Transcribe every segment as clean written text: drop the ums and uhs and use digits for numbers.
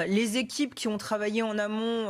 les équipes qui ont travaillé en amont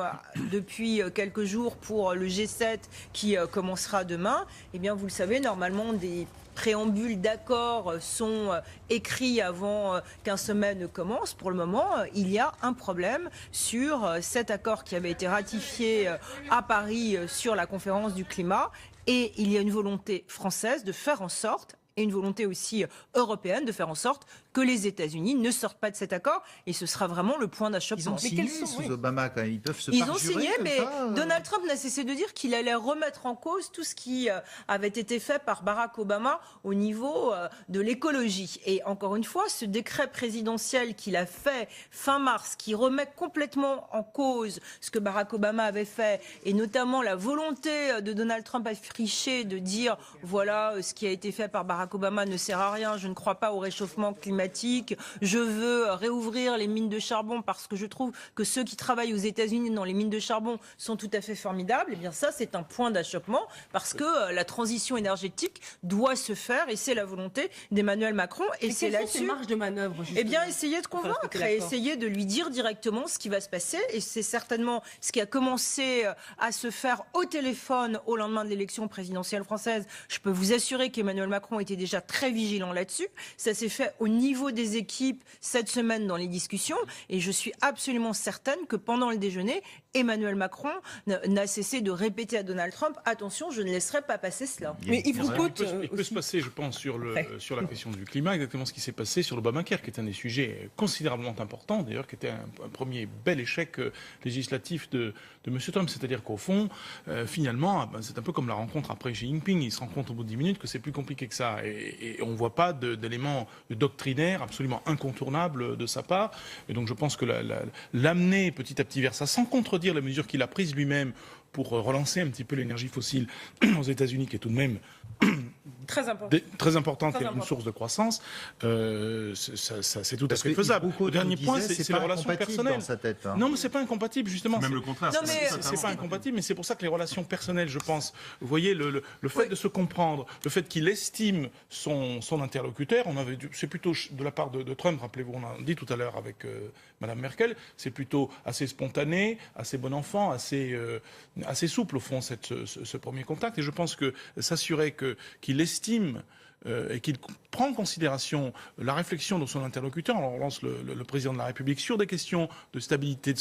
depuis quelques jours pour le G7 qui commencera demain, eh bien, vous le savez, normalement, des préambules d'accords sont écrits avant qu'un sommet ne commence. Pour le moment, il y a un problème sur cet accord qui avait été ratifié à Paris sur la conférence du climat. Et il y a une volonté française de faire en sorte, et une volonté aussi européenne de faire en sorte que les États-Unis ne sortent pas de cet accord. Et ce sera vraiment le point d'achoppement. Ils ont signé sous Obama quand même. Ils peuvent se Ils parjurer ont signé, comme mais ça, Donald Trump n'a cessé de dire qu'il allait remettre en cause tout ce qui avait été fait par Barack Obama au niveau de l'écologie. Et encore une fois, ce décret présidentiel qu'il a fait fin mars, qui remet complètement en cause ce que Barack Obama avait fait, et notamment la volonté de Donald Trump affichée de dire voilà, ce qui a été fait par Barack Obama ne sert à rien, je ne crois pas au réchauffement climatique, je veux réouvrir les mines de charbon parce que je trouve que ceux qui travaillent aux États-Unis dans les mines de charbon sont tout à fait formidables. Eh bien ça, c'est un point d'achoppement parce que la transition énergétique doit se faire et c'est la volonté d'Emmanuel Macron. Et c'est là-dessus. Marge de manœuvre. Eh bien, essayer de convaincre et essayer de lui dire directement ce qui va se passer. Et c'est certainement ce qui a commencé à se faire au téléphone au lendemain de l'élection présidentielle française. Je peux vous assurer qu'Emmanuel Macron était déjà très vigilant là-dessus. Ça s'est fait au niveau des équipes cette semaine dans les discussions. Et je suis absolument certaine que pendant le déjeuner, Emmanuel Macron n'a cessé de répéter à Donald Trump « Attention, je ne laisserai pas passer cela ». Mais il peut se passer, je pense, sur la question du climat, exactement ce qui s'est passé sur l'Obamacare, qui est un des sujets considérablement importants, d'ailleurs, qui était un premier bel échec législatif de M. Trump. C'est-à-dire qu'au fond, finalement, c'est un peu comme la rencontre après Xi Jinping. Il se rend compte au bout de 10 minutes que c'est plus compliqué que ça. Et on ne voit pas d'éléments doctrinaires absolument incontournables de sa part. Et donc je pense que l'amener petit à petit vers ça, sans contredire les mesures qu'il a prises lui-même pour relancer un petit peu l'énergie fossile aux États-Unis, qui est tout de même très importante et une source de croissance, c'est tout à fait faisable. Le dernier point, c'est les relations personnelles. Non, mais c'est pas incompatible, justement. Même le contraire. C'est pas incompatible, mais c'est pour ça que les relations personnelles, je pense, vous voyez, le fait de se comprendre, le fait qu'il estime son interlocuteur, c'est plutôt de la part de Trump, rappelez-vous, on a dit tout à l'heure avec Madame Merkel, c'est plutôt assez spontané, assez bon enfant, assez souple au fond ce premier contact. Et je pense que s'assurer qu'il estime et qu'il prend en considération la réflexion de son interlocuteur. On relance le président de la République sur des questions de stabilité,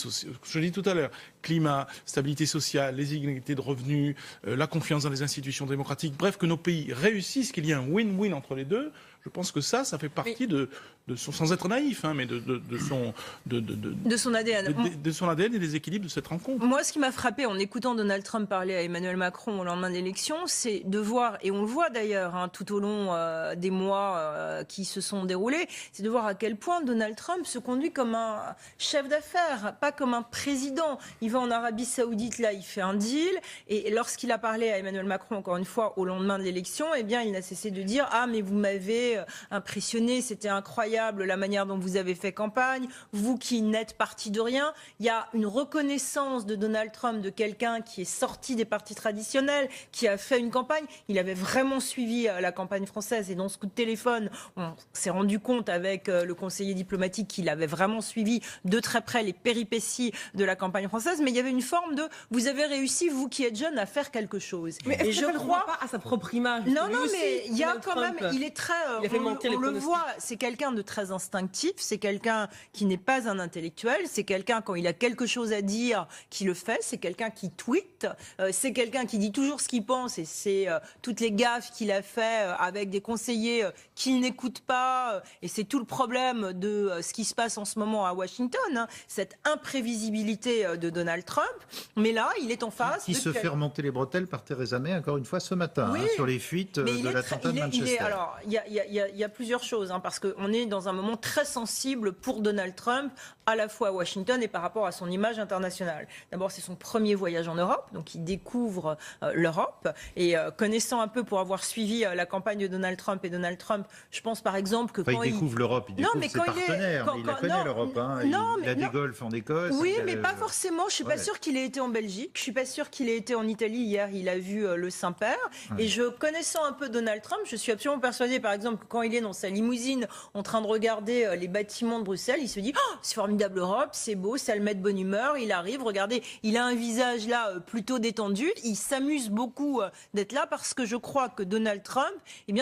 je l'ai dit tout à l'heure, climat, stabilité sociale, les inégalités de revenus, la confiance dans les institutions démocratiques, bref, que nos pays réussissent, qu'il y ait un win-win entre les deux. Je pense que ça fait partie de son, sans être naïf, hein, mais de son ADN. De son ADN et des équilibres de cette rencontre. Moi, ce qui m'a frappé en écoutant Donald Trump parler à Emmanuel Macron au lendemain de l'élection, c'est de voir, et on le voit d'ailleurs tout au long des mois qui se sont déroulés, c'est de voir à quel point Donald Trump se conduit comme un chef d'affaires, pas comme un président. Il va en Arabie Saoudite, là, il fait un deal, et lorsqu'il a parlé à Emmanuel Macron, encore une fois, au lendemain de l'élection, eh bien, il n'a cessé de dire « Ah, mais vous m'avez impressionné, c'était incroyable la manière dont vous avez fait campagne, vous qui n'êtes parti de rien ». Il y a une reconnaissance de Donald Trump de quelqu'un qui est sorti des partis traditionnels, qui a fait une campagne. Il avait vraiment suivi la campagne française et dans ce coup de téléphone, on s'est rendu compte avec le conseiller diplomatique qu'il avait vraiment suivi de très près les péripéties de la campagne française, mais il y avait une forme de « vous avez réussi, vous qui êtes jeune, à faire quelque chose ». Mais est-ce que je crois pas à sa propre image? Non, mais il y a quand même, il est très, on le voit, c'est quelqu'un de très instinctif, c'est quelqu'un qui n'est pas un intellectuel, c'est quelqu'un quand il a quelque chose à dire qui le fait, c'est quelqu'un qui tweet, c'est quelqu'un qui dit toujours ce qu'il pense et c'est toutes les gaffes qu'il a fait avec des conseillers qu'il n'écoute pas et c'est tout le problème de ce qui se passe en ce moment à Washington, hein, cette imprévisibilité de Donald Trump. Mais là, il est en face. Qui se fait remonter les bretelles par Theresa May encore une fois ce matin, oui, sur les fuites de l'attentat de Manchester. Alors, il y a plusieurs choses, hein, parce qu'on est dans un moment très sensible pour Donald Trump, à la fois à Washington et par rapport à son image internationale. D'abord, c'est son premier voyage en Europe, donc il découvre l'Europe. Et connaissant un peu, pour avoir suivi la campagne de Donald Trump et Donald Trump, je pense par exemple que quand il découvre l'Europe, il découvre ses partenaires, il la connaît l'Europe. Hein, il a des golfs en Écosse. Oui, mais pas forcément. Je suis pas sûre qu'il ait été en Belgique. Je suis pas sûre qu'il ait été en Italie. Hier, il a vu le Saint-Père. Et connaissant un peu Donald Trump, je suis absolument persuadée, par exemple, simple que quand il est dans sa limousine en train de regarder les bâtiments de Bruxelles, il se dit oh, c'est formidable l'Europe, c'est beau, ça le met de bonne humeur, il arrive, regardez, il a un visage là plutôt détendu, il s'amuse beaucoup d'être là parce que je crois que Donald Trump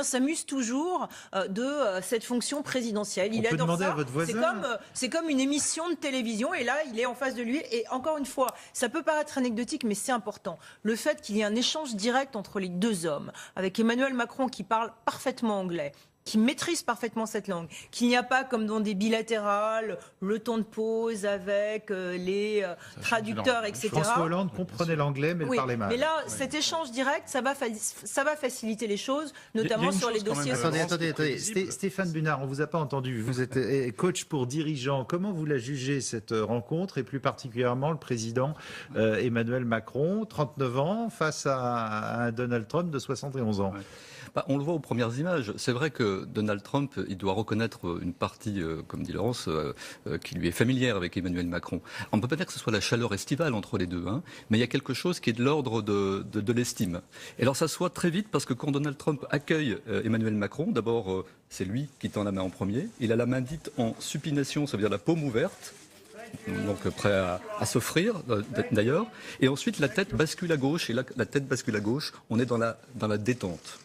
s'amuse toujours de cette fonction présidentielle. Il adore demander ça. À votre voisin. C'est comme une émission de télévision et là il est en face de lui et encore une fois, ça peut paraître anecdotique mais c'est important. Le fait qu'il y ait un échange direct entre les deux hommes, avec Emmanuel Macron qui parle parfaitement anglais, qui maîtrise parfaitement cette langue, qu'il n'y a pas comme dans des bilatérales le temps de pause avec les traducteurs, etc. François Hollande comprenait l'anglais mais le parlait mal. Mais là, cet échange direct, ça va faciliter les choses, notamment sur les dossiers. Attendez. Stéphane Bunard, on vous a pas entendu. Vous êtes coach pour dirigeants. Comment vous la jugez cette rencontre et plus particulièrement le président Emmanuel Macron, 39 ans, face à un Donald Trump de 71 ans? On le voit aux premières images. C'est vrai que Donald Trump, il doit reconnaître une partie, comme dit Laurence, qui lui est familière avec Emmanuel Macron. On ne peut pas dire que ce soit la chaleur estivale entre les deux, mais il y a quelque chose qui est de l'ordre de l'estime. Et alors ça se voit très vite parce que quand Donald Trump accueille Emmanuel Macron, d'abord c'est lui qui tend la main en premier. Il a la main dite en supination, ça veut dire la paume ouverte. Donc prêt à s'offrir d'ailleurs. Et ensuite la tête bascule à gauche. Et là, la tête bascule à gauche, on est dans la détente.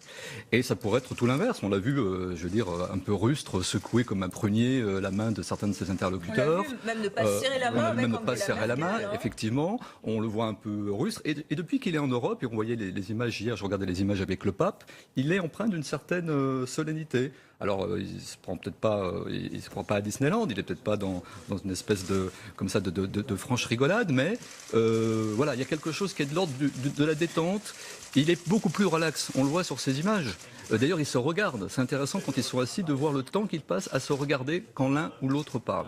Et ça pourrait être tout l'inverse. On l'a vu, un peu rustre, secouer comme un prunier la main de certains de ses interlocuteurs. On l'a vu, même ne pas serrer la main. Même ne pas serrer la main, effectivement. On le voit un peu rustre. Et depuis qu'il est en Europe, et on voyait les images hier, je regardais les images avec le pape, il est empreint d'une certaine solennité. Alors, il se prend peut-être pas, il se prend pas à Disneyland, il est peut-être pas dans une espèce de franche rigolade, mais voilà, il y a quelque chose qui est de l'ordre de la détente. Il est beaucoup plus relax, on le voit sur ces images. D'ailleurs, ils se regardent. C'est intéressant quand ils sont assis de voir le temps qu'ils passent à se regarder quand l'un ou l'autre parle.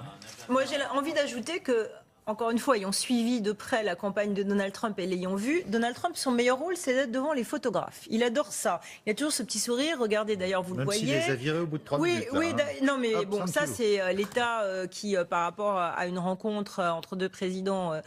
Moi, j'ai envie d'ajouter que, encore une fois, ayant suivi de près la campagne de Donald Trump et l'ayant vu, Donald Trump, son meilleur rôle, c'est d'être devant les photographes. Il adore ça. Il a toujours ce petit sourire. Regardez, d'ailleurs, vous le voyez. Même s'il les a virés au bout de 3 minutes. Oui, non, mais bon, ça, c'est l'État qui, par rapport à une rencontre entre deux présidents,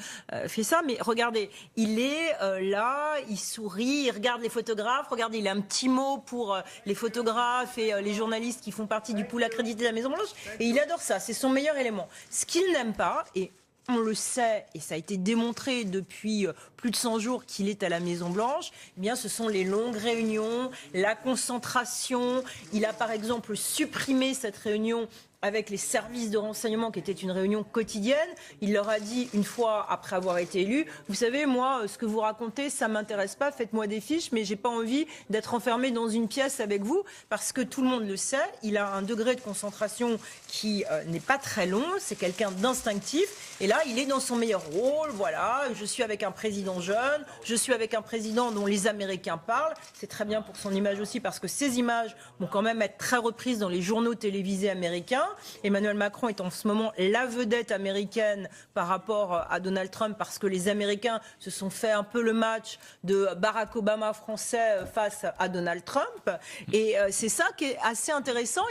fait ça. Mais regardez, il est là, il sourit, il regarde les photographes. Regardez, il a un petit mot pour les photographes et les journalistes qui font partie du pool accrédité de la Maison-Blanche. Et il adore ça. C'est son meilleur élément. Ce qu'il n'aime pas, et on le sait, et ça a été démontré depuis plus de 100 jours qu'il est à la Maison-Blanche, eh bien, ce sont les longues réunions, la concentration. Il a par exemple supprimé cette réunion avec les services de renseignement, qui était une réunion quotidienne. Il leur a dit, une fois après avoir été élu, vous savez, moi, ce que vous racontez, ça m'intéresse pas, faites-moi des fiches, mais j'ai pas envie d'être enfermé dans une pièce avec vous, parce que tout le monde le sait, il a un degré de concentration qui n'est pas très long, c'est quelqu'un d'instinctif, et là, il est dans son meilleur rôle, voilà, je suis avec un président jeune, je suis avec un président dont les Américains parlent, c'est très bien pour son image aussi, parce que ces images vont quand même être très reprises dans les journaux télévisés américains. Emmanuel Macron est en ce moment la vedette américaine par rapport à Donald Trump parce que les Américains se sont fait un peu le match de Barack Obama français face à Donald Trump. Et c'est ça qui est assez intéressant.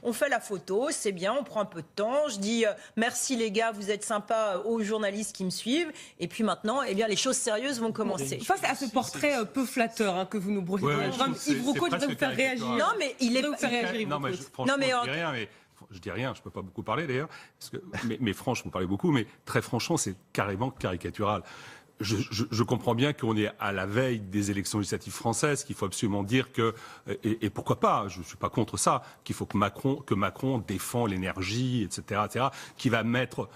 On fait la photo, c'est bien, on prend un peu de temps. Je dis merci les gars, vous êtes sympas aux journalistes qui me suivent. Et puis maintenant, eh bien, les choses sérieuses vont commencer. Face à ce portrait peu flatteur que vous nous brossez, Yves Rocco, je vais vous faire réagir. Non, mais il est Non, je dis rien, je peux pas beaucoup parler d'ailleurs, mais franchement, vous parlez beaucoup, mais très franchement, c'est carrément caricatural. Je comprends bien qu'on est à la veille des élections législatives françaises, qu'il faut absolument dire que, et pourquoi pas, je ne suis pas contre ça, qu'il faut que Macron défend l'énergie, etc., qui va mettre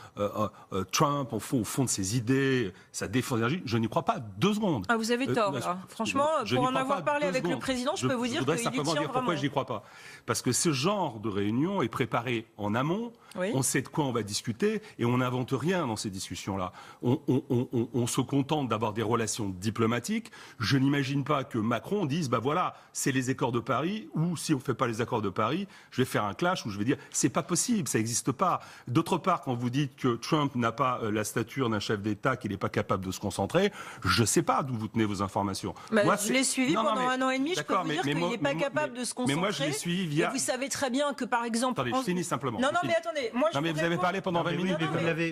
Trump au fond de ses idées, sa défense d'énergie. Je n'y crois pas 2 secondes. Ah, vous avez tort, là. Franchement, pour en avoir parlé avec le président, je peux vous dire qu'il y tient simplement dire pourquoi je n'y crois pas. Parce que ce genre de réunion est préparé en amont, on sait de quoi on va discuter, et on n'invente rien dans ces discussions-là. On se contente d'avoir des relations diplomatiques. Je n'imagine pas que Macron dise, voilà, c'est les accords de Paris, ou si on ne fait pas les accords de Paris, je vais faire un clash où je vais dire, c'est pas possible, ça n'existe pas. D'autre part, quand vous dites que Trump n'a pas la stature d'un chef d'État, qu'il n'est pas capable de se concentrer, je ne sais pas d'où vous tenez vos informations. Je l'ai suivi pendant 1 an et demi, je peux vous dire qu'il n'est pas capable de se concentrer. Mais moi, je l'ai suivi via... Et vous savez très bien que, par exemple... Attendez, je finis simplement. Non, mais attendez, moi, mais vous avez parlé pendant 20 minutes.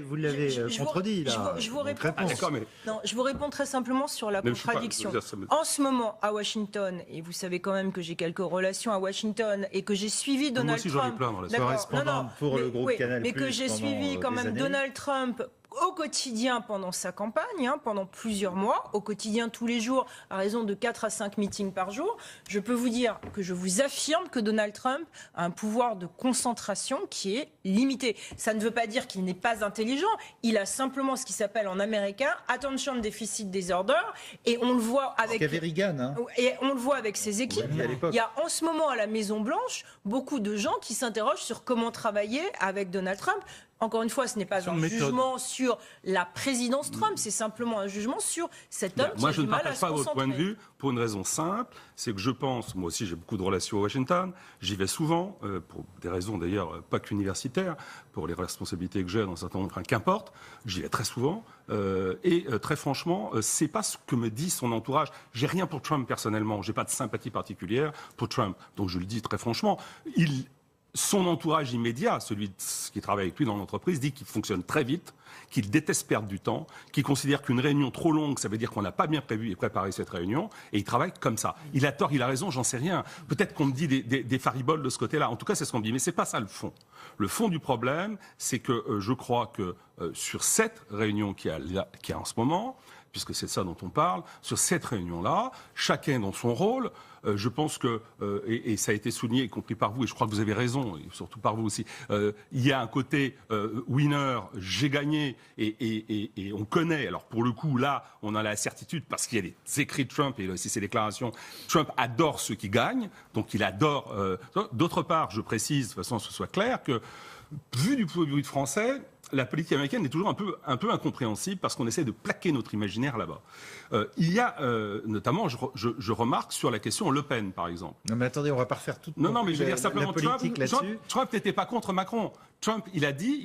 Vous l'avez contredit, là. Je vous réponds. D'accord, mais Non, je vous réponds très simplement sur la contradiction. En ce moment, à Washington, et vous savez quand même que j'ai quelques relations à Washington et que j'ai suivi Donald Trump. Moi aussi, j'en ai plein dans la correspondante pour le groupe Canal+. Mais que j'ai suivi quand même Donald Trump au quotidien pendant sa campagne, pendant plusieurs mois, au quotidien tous les jours, à raison de 4 à 5 meetings par jour. Je peux vous dire que je vous affirme que Donald Trump a un pouvoir de concentration qui est limité. Ça ne veut pas dire qu'il n'est pas intelligent, il a simplement ce qui s'appelle en américain Attention Deficit Disorder, et on le voit avec... Et on le voit avec ses équipes. Il y a en ce moment à la Maison-Blanche beaucoup de gens qui s'interrogent sur comment travailler avec Donald Trump. Encore une fois, ce n'est pas un jugement sur la présidence Trump, c'est simplement un jugement sur cet homme qui a du mal à se concentrer. Moi, je ne partage pas votre point de vue pour une raison simple, c'est que je pense, moi aussi j'ai beaucoup de relations à Washington, j'y vais souvent, pour des raisons d'ailleurs pas qu'universitaires, pour les responsabilités que j'ai dans un certain nombre, qu'importe, j'y vais très souvent, et très franchement, c'est pas ce que me dit son entourage. J'ai rien pour Trump personnellement, j'ai pas de sympathie particulière pour Trump, donc je le dis très franchement, son entourage immédiat, celui qui travaille avec lui dans l'entreprise, dit qu'il fonctionne très vite, qu'il déteste perdre du temps, qu'il considère qu'une réunion trop longue, ça veut dire qu'on n'a pas bien prévu et préparé cette réunion, et il travaille comme ça. Il a tort, il a raison, j'en sais rien. Peut-être qu'on me dit des fariboles de ce côté-là. En tout cas, c'est ce qu'on me dit, mais c'est pas ça le fond. Le fond du problème, c'est que je crois que sur cette réunion qu'il y a en ce moment, puisque c'est de ça dont on parle, sur cette réunion-là, chacun dans son rôle, je pense que, et ça a été souligné, y compris par vous, et je crois que vous avez raison, et surtout par vous aussi, il y a un côté winner, j'ai gagné, et on connaît, alors pour le coup, là, on a la certitude, parce qu'il y a des écrits de Trump, et aussi ses déclarations, Trump adore ceux qui gagnent, donc il adore... D'autre part, je précise, de toute façon, que ce soit clair, que, vu du point de vue français, la politique américaine est toujours un peu incompréhensible parce qu'on essaie de plaquer notre imaginaire là-bas. Il y a notamment, je remarque sur la question Le Pen, par exemple. Non mais attendez, on va pas refaire toute non, mais je veux dire simplement, Trump n'était pas contre Macron. Trump, il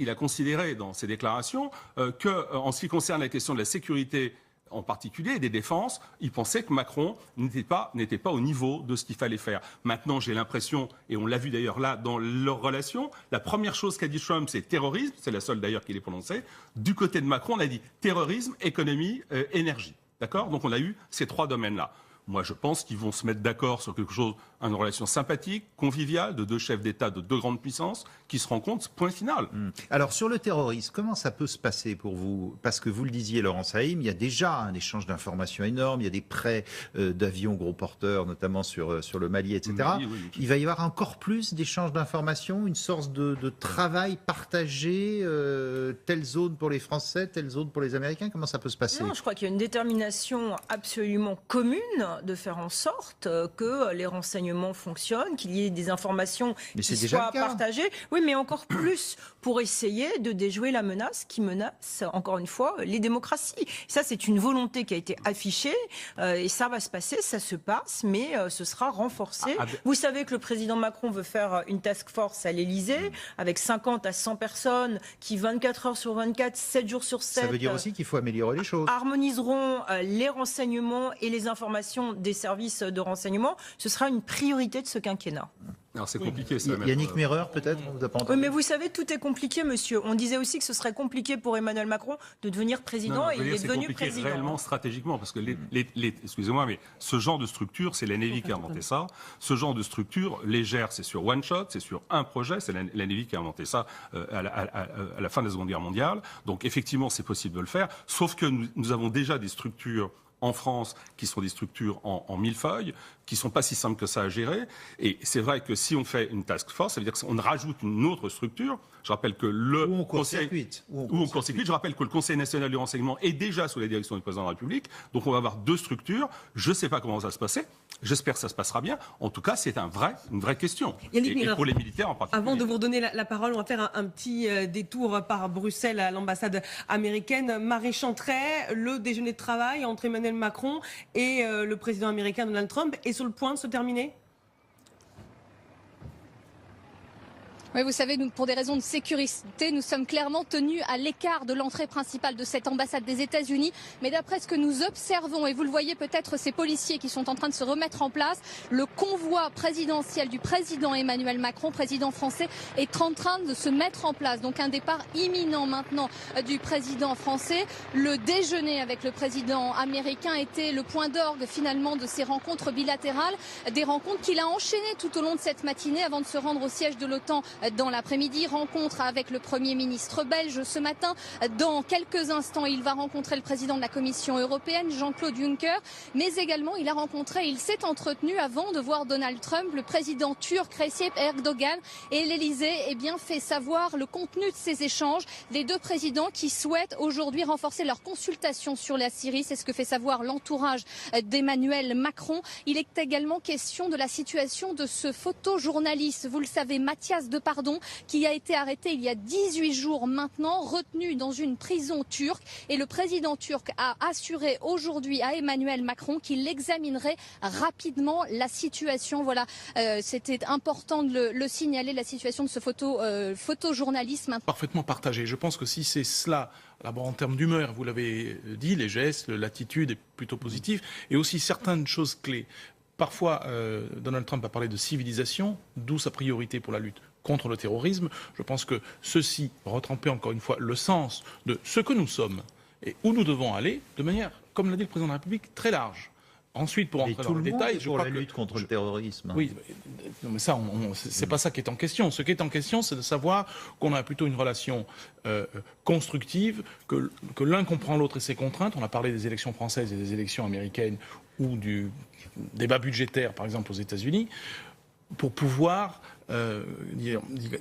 a considéré dans ses déclarations que, en ce qui concerne la question de la sécurité, en particulier des défenses, il pensait que Macron n'était pas au niveau de ce qu'il fallait faire. Maintenant, j'ai l'impression, et on l'a vu d'ailleurs là dans leur relation, la première chose qu'a dit Trump, c'est terrorisme, c'est la seule d'ailleurs qu'il ait prononcée. Du côté de Macron, on a dit terrorisme, économie, énergie. D'accord ? Donc on a eu ces trois domaines-là. Moi, je pense qu'ils vont se mettre d'accord sur quelque chose, une relation sympathique, conviviale, de deux chefs d'État de deux grandes puissances qui se rencontrent, point final. Alors, sur le terrorisme, comment ça peut se passer pour vous ? Parce que vous le disiez, Laurence Haïm, il y a déjà un échange d'informations énorme, il y a des prêts d'avions gros porteurs, notamment sur le Mali, etc. Oui. Il va y avoir encore plus d'échanges d'informations, une sorte de travail partagé, telle zone pour les Français, telle zone pour les Américains. Comment ça peut se passer ? Non, je crois qu'il y a une détermination absolument commune de faire en sorte que les renseignements fonctionnent, qu'il y ait des informations qui soient partagées. Oui, mais encore plus pour essayer de déjouer la menace qui menace, encore une fois, les démocraties. Ça, c'est une volonté qui a été affichée et ça va se passer, ça se passe, mais ce sera renforcé. Vous savez que le président Macron veut faire une task force à l'Élysée avec 50 à 100 personnes qui, 24 heures sur 24, 7 jours sur 7... Ça veut dire aussi qu'il faut améliorer les choses. ...harmoniseront les renseignements et les informations des services de renseignement. Ce sera une priorité de ce quinquennat. Alors c'est compliqué ça. Yannick Mehrer, peut-être, on vous a pas entendu. Oui, mais vous savez, tout est compliqué, monsieur. On disait aussi que ce serait compliqué pour Emmanuel Macron de devenir président et il est devenu président. Réellement stratégiquement, parce que excusez-moi, mais ce genre de structure, c'est la Navy qui a inventé ça. Ce genre de structure légère, c'est sur one shot, c'est sur un projet. C'est la Navy qui a inventé ça à la fin de la Seconde Guerre mondiale. Donc effectivement, c'est possible de le faire. Sauf que nous avons déjà des structures en France, qui sont des structures en millefeuille, qui ne sont pas si simples que ça à gérer. Et c'est vrai que si on fait une task force, ça veut dire qu'on rajoute une autre structure. Je rappelle que Ou on court-circuite. Je rappelle que le Conseil national du renseignement est déjà sous la direction du président de la République. Donc on va avoir deux structures. Je ne sais pas comment ça va se passer. J'espère que ça se passera bien. En tout cas, c'est une vraie question. Et pour les militaires en particulier. Avant de vous redonner la parole, on va faire un petit détour par Bruxelles à l'ambassade américaine. Marie Chantret, le déjeuner de travail entre Emmanuel Macron et le président américain Donald Trump est sur le point de se terminer ? Oui, vous savez, nous, pour des raisons de sécurité, nous sommes clairement tenus à l'écart de l'entrée principale de cette ambassade des États-Unis. Mais d'après ce que nous observons, et vous le voyez peut-être, ces policiers qui sont en train de se remettre en place, le convoi présidentiel du président Emmanuel Macron, président français, est en train de se mettre en place. Donc un départ imminent maintenant du président français. Le déjeuner avec le président américain était le point d'orgue finalement de ces rencontres bilatérales, des rencontres qu'il a enchaînées tout au long de cette matinée avant de se rendre au siège de l'OTAN dans l'après-midi. Rencontre avec le Premier ministre belge ce matin. Dans quelques instants, il va rencontrer le président de la Commission européenne, Jean-Claude Juncker, mais également il s'est entretenu avant de voir Donald Trump, le président turc Recep Erdogan, et l'Elysée fait savoir le contenu de ces échanges. Les deux présidents qui souhaitent aujourd'hui renforcer leurs consultations sur la Syrie, c'est ce que fait savoir l'entourage d'Emmanuel Macron. Il est également question de la situation de ce photojournaliste, vous le savez, Mathias Depardon, qui a été arrêté il y a 18 jours maintenant, retenu dans une prison turque. Et le président turc a assuré aujourd'hui à Emmanuel Macron qu'il examinerait rapidement la situation. Voilà, c'était important de le signaler, la situation de ce photojournaliste. Parfaitement partagé. Je pense que si c'est cela, d'abord en termes d'humeur, vous l'avez dit, les gestes, l'attitude est plutôt positive, et aussi certaines choses clés. Parfois, Donald Trump a parlé de civilisation, d'où sa priorité pour la lutte contre le terrorisme. Je pense que ceci retrempait encore une fois le sens de ce que nous sommes et où nous devons aller, de manière, comme l'a dit le président de la République, très large. Ensuite, pour entrer dans le détail, je crois que la lutte contre le terrorisme. Oui, non, mais ça, c'est pas ça qui est en question. Ce qui est en question, c'est de savoir qu'on a plutôt une relation constructive, que l'un comprend l'autre et ses contraintes. On a parlé des élections françaises et des élections américaines ou du débat budgétaire, par exemple, aux États-Unis, pour pouvoir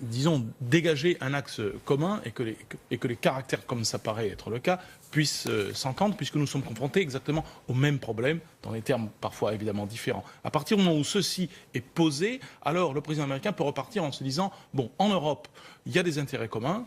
disons, dégager un axe commun et que les caractères, comme ça paraît être le cas, puissent s'entendre, puisque nous sommes confrontés exactement au même problème, dans des termes parfois évidemment différents. À partir du moment où ceci est posé, alors le président américain peut repartir en se disant, bon, en Europe, il y a des intérêts communs,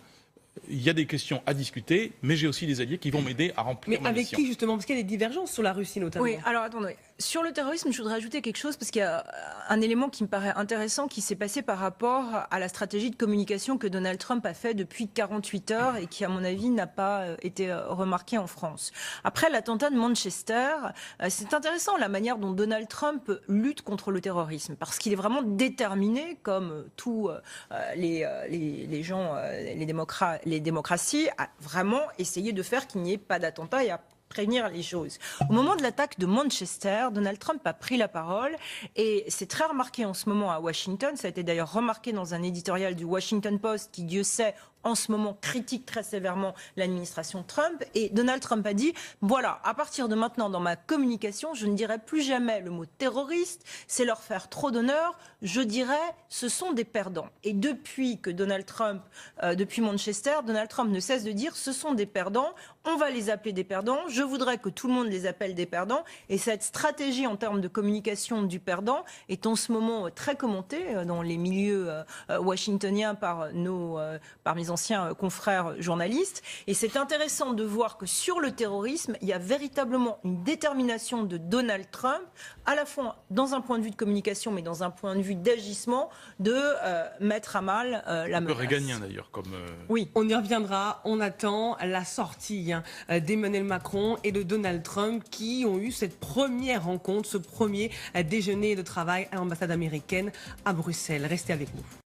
il y a des questions à discuter, mais j'ai aussi des alliés qui vont m'aider à remplir ma mission. Mais avec qui, justement? Parce qu'il y a des divergences sur la Russie, notamment. Oui, alors attendez. Sur le terrorisme, je voudrais ajouter quelque chose, parce qu'il y a un élément qui me paraît intéressant qui s'est passé par rapport à la stratégie de communication que Donald Trump a fait depuis 48 heures et qui, à mon avis, n'a pas été remarqué en France. Après l'attentat de Manchester, c'est intéressant la manière dont Donald Trump lutte contre le terrorisme, parce qu'il est vraiment déterminé, comme tous les gens, les démocraties, à vraiment essayer de faire qu'il n'y ait pas d'attentat et à prévenir les choses. Au moment de l'attaque de Manchester, Donald Trump a pris la parole et c'est très remarqué en ce moment à Washington. Ça a été d'ailleurs remarqué dans un éditorial du Washington Post qui, Dieu sait, en ce moment critique très sévèrement l'administration Trump. Et Donald Trump a dit, voilà, à partir de maintenant dans ma communication, je ne dirai plus jamais le mot terroriste, c'est leur faire trop d'honneur, je dirais ce sont des perdants. Et depuis que depuis Manchester, Donald Trump ne cesse de dire ce sont des perdants, on va les appeler des perdants, je voudrais que tout le monde les appelle des perdants. Et cette stratégie en termes de communication du perdant est en ce moment très commentée dans les milieux washingtoniens par mes anciens confrères journalistes. Et c'est intéressant de voir que sur le terrorisme, il y a véritablement une détermination de Donald Trump, à la fois dans un point de vue de communication, mais dans un point de vue d'agissement, de mettre à mal la menace. Réganien d'ailleurs. Oui, on y reviendra. On attend la sortie d'Emmanuel Macron et de Donald Trump qui ont eu cette première rencontre, ce premier déjeuner de travail à l'ambassade américaine à Bruxelles. Restez avec nous.